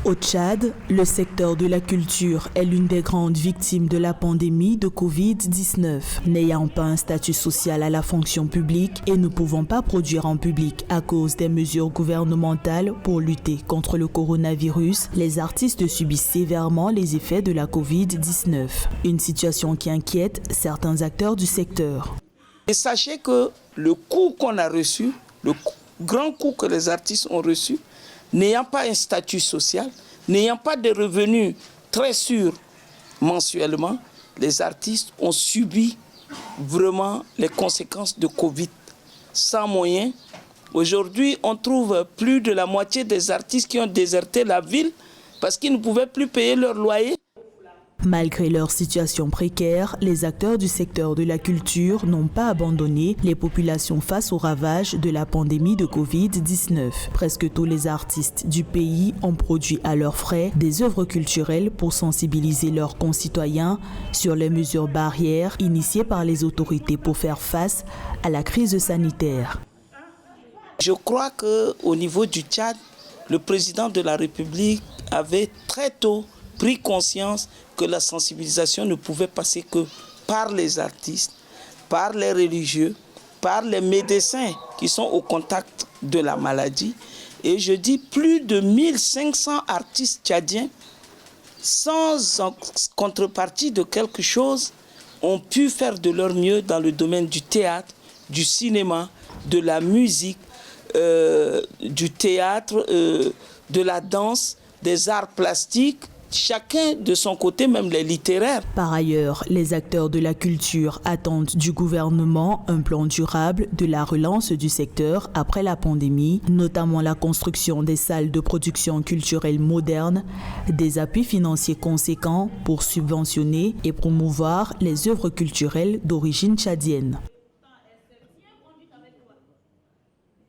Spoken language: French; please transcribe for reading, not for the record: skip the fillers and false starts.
Au Tchad, le secteur de la culture est l'une des grandes victimes de la pandémie de Covid-19. N'ayant pas un statut social à la fonction publique et ne pouvant pas produire en public à cause des mesures gouvernementales pour lutter contre le coronavirus, les artistes subissent sévèrement les effets de la Covid-19. Une situation qui inquiète certains acteurs du secteur. Et sachez que le coup qu'on a reçu, le grand coup que les artistes ont reçu, n'ayant pas un statut social, n'ayant pas de revenus très sûrs mensuellement, les artistes ont subi vraiment les conséquences de Covid. Sans moyens, aujourd'hui, on trouve plus de la moitié des artistes qui ont déserté la ville parce qu'ils ne pouvaient plus payer leur loyer. Malgré leur situation précaire, les acteurs du secteur de la culture n'ont pas abandonné les populations face aux ravages de la pandémie de Covid-19. Presque tous les artistes du pays ont produit à leurs frais des œuvres culturelles pour sensibiliser leurs concitoyens sur les mesures barrières initiées par les autorités pour faire face à la crise sanitaire. Je crois qu'au niveau du Tchad, le président de la République avait très tôt pris conscience que la sensibilisation ne pouvait passer que par les artistes, par les religieux, par les médecins qui sont au contact de la maladie. Et je dis plus de 1500 artistes tchadiens, sans contrepartie de quelque chose, ont pu faire de leur mieux dans le domaine du théâtre, du cinéma, de la musique, du théâtre, de la danse, des arts plastiques. Chacun de son côté, même les littéraires. Par ailleurs, les acteurs de la culture attendent du gouvernement un plan durable de la relance du secteur après la pandémie, notamment la construction des salles de production culturelle modernes, des appuis financiers conséquents pour subventionner et promouvoir les œuvres culturelles d'origine tchadienne.